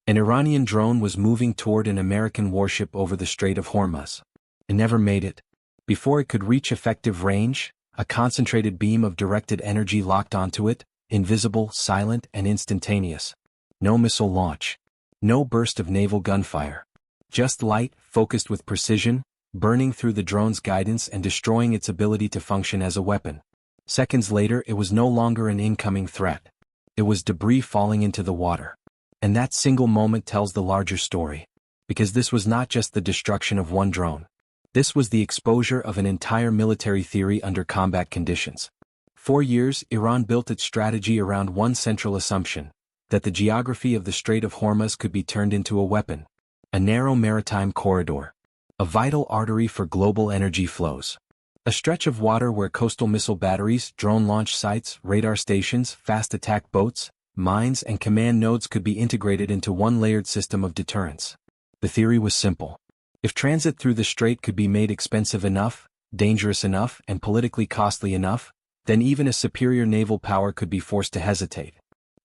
An Iranian drone was moving toward an American warship over the Strait of Hormuz. It never made it. Before it could reach effective range, a concentrated beam of directed energy locked onto it, invisible, silent, and instantaneous. No missile launch. No burst of naval gunfire. Just light, focused with precision, burning through the drone's guidance and destroying its ability to function as a weapon. Seconds later, it was no longer an incoming threat. It was debris falling into the water. And that single moment tells the larger story. Because this was not just the destruction of one drone. This was the exposure of an entire military theory under combat conditions. For years, Iran built its strategy around one central assumption, that the geography of the Strait of Hormuz could be turned into a weapon. A narrow maritime corridor. A vital artery for global energy flows. A stretch of water where coastal missile batteries, drone launch sites, radar stations, fast attack boats, mines and command nodes could be integrated into one layered system of deterrence. The theory was simple. If transit through the strait could be made expensive enough, dangerous enough, and politically costly enough, then even a superior naval power could be forced to hesitate.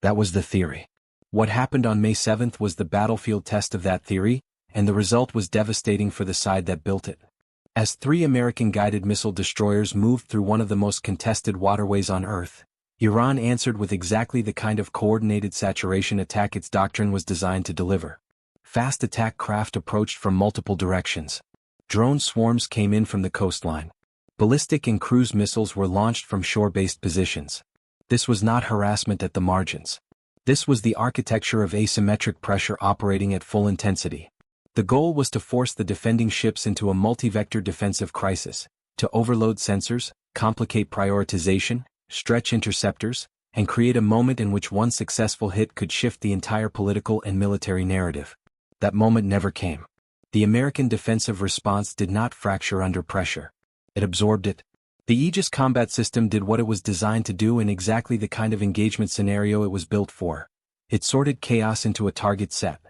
That was the theory. What happened on May 7th was the battlefield test of that theory, and the result was devastating for the side that built it. As 3 American guided missile destroyers moved through one of the most contested waterways on Earth, Iran answered with exactly the kind of coordinated saturation attack its doctrine was designed to deliver. Fast attack craft approached from multiple directions. Drone swarms came in from the coastline. Ballistic and cruise missiles were launched from shore-based positions. This was not harassment at the margins. This was the architecture of asymmetric pressure operating at full intensity. The goal was to force the defending ships into a multi-vector defensive crisis, to overload sensors, complicate prioritization, stretch interceptors, and create a moment in which one successful hit could shift the entire political and military narrative. That moment never came. The American defensive response did not fracture under pressure. It absorbed it. The Aegis combat system did what it was designed to do in exactly the kind of engagement scenario it was built for. It sorted chaos into a target set.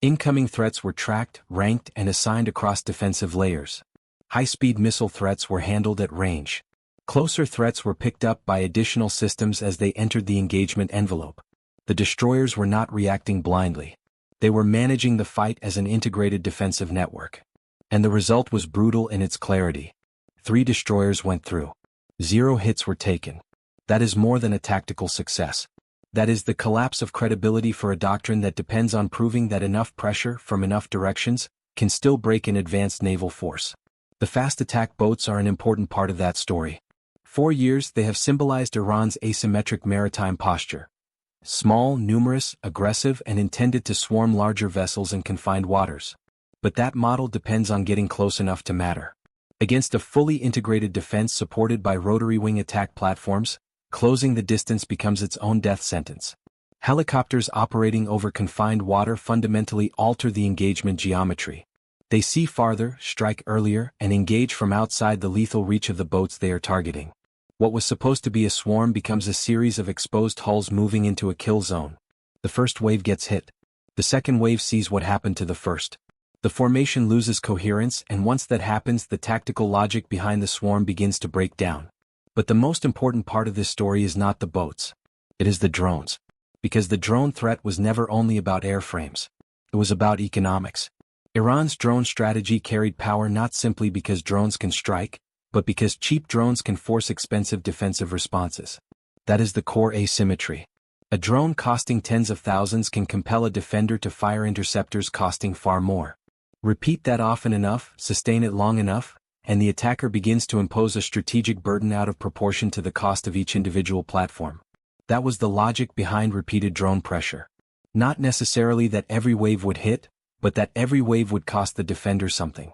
Incoming threats were tracked, ranked, and assigned across defensive layers. High-speed missile threats were handled at range. Closer threats were picked up by additional systems as they entered the engagement envelope. The destroyers were not reacting blindly. They were managing the fight as an integrated defensive network. And the result was brutal in its clarity. 3 destroyers went through. 0 hits were taken. That is more than a tactical success. That is the collapse of credibility for a doctrine that depends on proving that enough pressure from enough directions can still break an advanced naval force. The fast attack boats are an important part of that story. For years they have symbolized Iran's asymmetric maritime posture. Small, numerous, aggressive, and intended to swarm larger vessels in confined waters. But that model depends on getting close enough to matter. Against a fully integrated defense supported by rotary wing attack platforms, closing the distance becomes its own death sentence. Helicopters operating over confined water fundamentally alter the engagement geometry. They see farther, strike earlier, and engage from outside the lethal reach of the boats they are targeting. What was supposed to be a swarm becomes a series of exposed hulls moving into a kill zone. The first wave gets hit. The second wave sees what happened to the first. The formation loses coherence, and once that happens, the tactical logic behind the swarm begins to break down. But the most important part of this story is not the boats. It is the drones. Because the drone threat was never only about airframes. It was about economics. Iran's drone strategy carried power not simply because drones can strike, but because cheap drones can force expensive defensive responses. That is the core asymmetry. A drone costing tens of thousands can compel a defender to fire interceptors costing far more. Repeat that often enough, sustain it long enough, and the attacker begins to impose a strategic burden out of proportion to the cost of each individual platform. That was the logic behind repeated drone pressure. Not necessarily that every wave would hit, but that every wave would cost the defender something.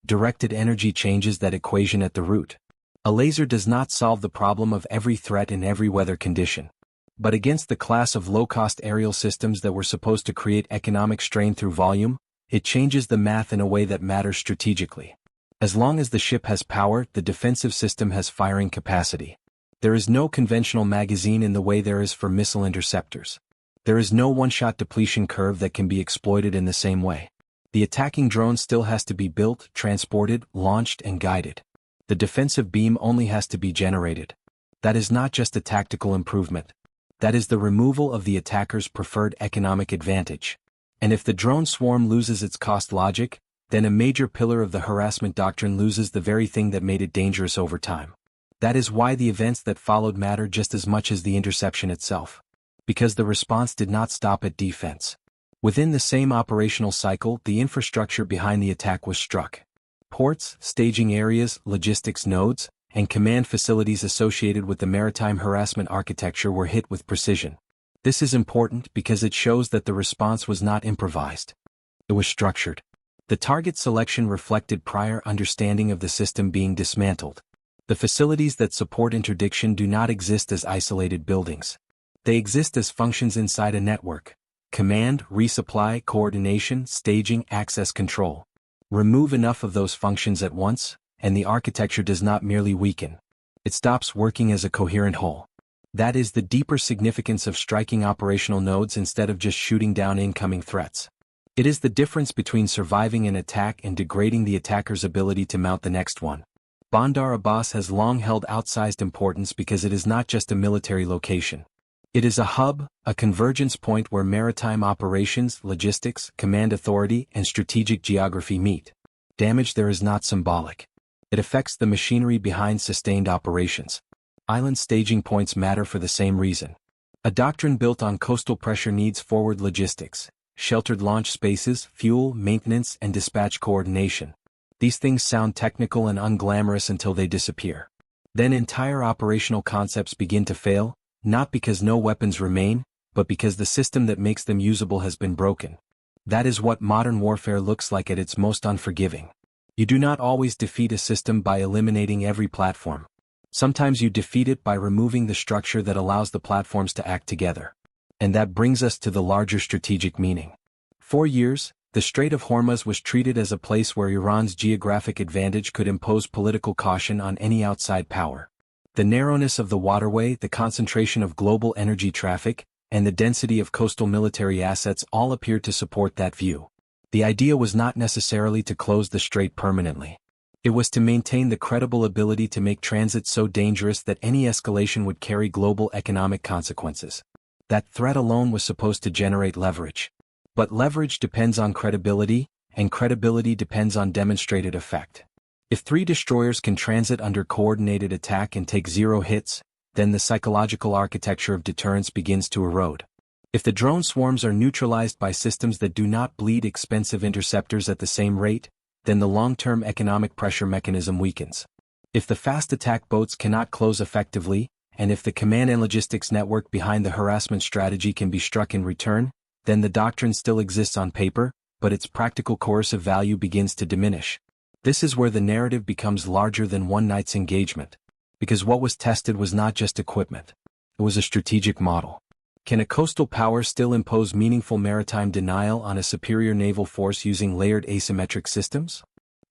Directed energy changes that equation at the root. A laser does not solve the problem of every threat in every weather condition. But against the class of low-cost aerial systems that were supposed to create economic strain through volume, it changes the math in a way that matters strategically. As long as the ship has power, the defensive system has firing capacity. There is no conventional magazine in the way there is for missile interceptors. There is no one-shot depletion curve that can be exploited in the same way. The attacking drone still has to be built, transported, launched, and guided. The defensive beam only has to be generated. That is not just a tactical improvement. That is the removal of the attacker's preferred economic advantage. And if the drone swarm loses its cost logic, then a major pillar of the harassment doctrine loses the very thing that made it dangerous over time. That is why the events that followed matter just as much as the interception itself. Because the response did not stop at defense. Within the same operational cycle, the infrastructure behind the attack was struck. Ports, staging areas, logistics nodes, and command facilities associated with the maritime harassment architecture were hit with precision. This is important because it shows that the response was not improvised. It was structured. The target selection reflected prior understanding of the system being dismantled. The facilities that support interdiction do not exist as isolated buildings. They exist as functions inside a network. Command, resupply, coordination, staging, access control. Remove enough of those functions at once, and the architecture does not merely weaken. It stops working as a coherent whole. That is the deeper significance of striking operational nodes instead of just shooting down incoming threats. It is the difference between surviving an attack and degrading the attacker's ability to mount the next one. Bandar Abbas has long held outsized importance because it is not just a military location. It is a hub, a convergence point where maritime operations, logistics, command authority, and strategic geography meet. Damage there is not symbolic. It affects the machinery behind sustained operations. Island staging points matter for the same reason. A doctrine built on coastal pressure needs forward logistics, sheltered launch spaces, fuel, maintenance, and dispatch coordination. These things sound technical and unglamorous until they disappear. Then entire operational concepts begin to fail, not because no weapons remain, but because the system that makes them usable has been broken. That is what modern warfare looks like at its most unforgiving. You do not always defeat a system by eliminating every platform. Sometimes you defeat it by removing the structure that allows the platforms to act together. And that brings us to the larger strategic meaning. For years, the Strait of Hormuz was treated as a place where Iran's geographic advantage could impose political caution on any outside power. The narrowness of the waterway, the concentration of global energy traffic, and the density of coastal military assets all appeared to support that view. The idea was not necessarily to close the strait permanently. It was to maintain the credible ability to make transit so dangerous that any escalation would carry global economic consequences. That threat alone was supposed to generate leverage. But leverage depends on credibility, and credibility depends on demonstrated effect. If 3 destroyers can transit under coordinated attack and take 0 hits, then the psychological architecture of deterrence begins to erode. If the drone swarms are neutralized by systems that do not bleed expensive interceptors at the same rate, then the long-term economic pressure mechanism weakens. If the fast attack boats cannot close effectively, and if the command and logistics network behind the harassment strategy can be struck in return, then the doctrine still exists on paper, but its practical coercive value begins to diminish. This is where the narrative becomes larger than one night's engagement. Because what was tested was not just equipment. It was a strategic model. Can a coastal power still impose meaningful maritime denial on a superior naval force using layered asymmetric systems?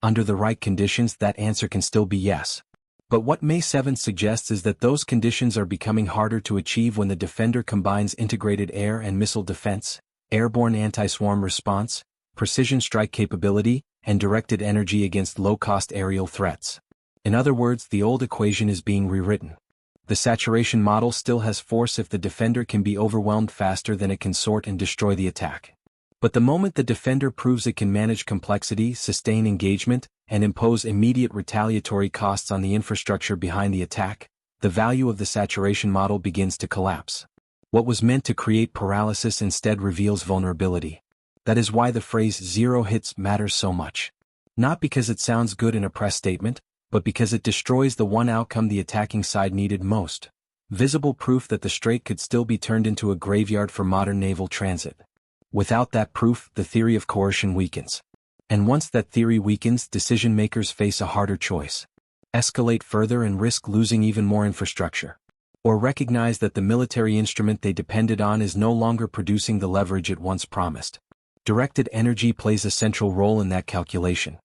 Under the right conditions, that answer can still be yes. But what May 7 suggests is that those conditions are becoming harder to achieve when the defender combines integrated air and missile defense, airborne anti-swarm response, precision strike capability, and directed energy against low-cost aerial threats. In other words, the old equation is being rewritten. The saturation model still has force if the defender can be overwhelmed faster than it can sort and destroy the attack. But the moment the defender proves it can manage complexity, sustain engagement, and impose immediate retaliatory costs on the infrastructure behind the attack, the value of the saturation model begins to collapse. What was meant to create paralysis instead reveals vulnerability. That is why the phrase 0 hits matters so much. Not because it sounds good in a press statement, but because it destroys the one outcome the attacking side needed most: visible proof that the strait could still be turned into a graveyard for modern naval transit. Without that proof, the theory of coercion weakens. And once that theory weakens, decision-makers face a harder choice. Escalate further and risk losing even more infrastructure. Or recognize that the military instrument they depended on is no longer producing the leverage it once promised. Directed energy plays a central role in that calculation.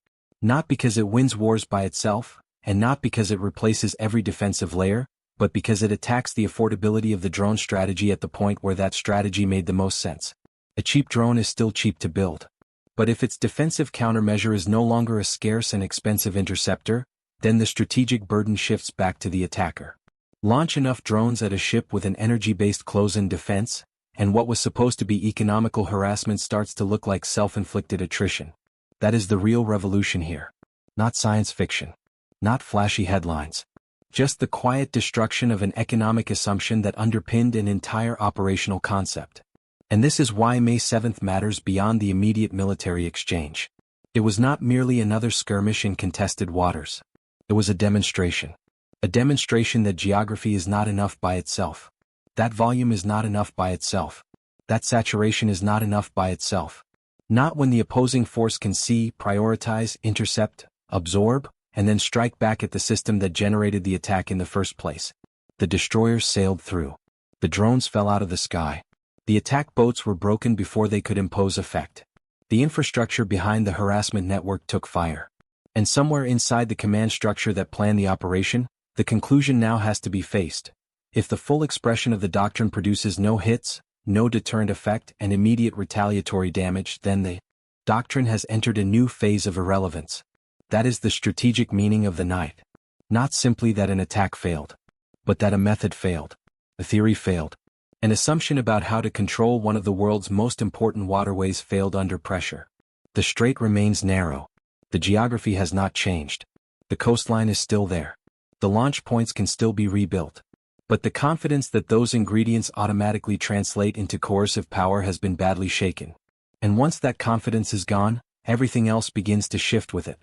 Not because it wins wars by itself, and not because it replaces every defensive layer, but because it attacks the affordability of the drone strategy at the point where that strategy made the most sense. A cheap drone is still cheap to build. But if its defensive countermeasure is no longer a scarce and expensive interceptor, then the strategic burden shifts back to the attacker. Launch enough drones at a ship with an energy-based close-in defense, and what was supposed to be economical harassment starts to look like self-inflicted attrition. That is the real revolution here. Not science fiction. Not flashy headlines. Just the quiet destruction of an economic assumption that underpinned an entire operational concept. And this is why May 7th matters beyond the immediate military exchange. It was not merely another skirmish in contested waters. It was a demonstration. A demonstration that geography is not enough by itself. That volume is not enough by itself. That saturation is not enough by itself. Not when the opposing force can see, prioritize, intercept, absorb, and then strike back at the system that generated the attack in the first place. The destroyers sailed through. The drones fell out of the sky. The attack boats were broken before they could impose effect. The infrastructure behind the harassment network took fire. And somewhere inside the command structure that planned the operation, the conclusion now has to be faced. If the full expression of the doctrine produces no hits, no deterrent effect, and immediate retaliatory damage, then the doctrine has entered a new phase of irrelevance. That is the strategic meaning of the night. Not simply that an attack failed, but that a method failed, a theory failed. An assumption about how to control one of the world's most important waterways failed under pressure. The strait remains narrow. The geography has not changed. The coastline is still there. The launch points can still be rebuilt. But the confidence that those ingredients automatically translate into coercive power has been badly shaken. And once that confidence is gone, everything else begins to shift with it.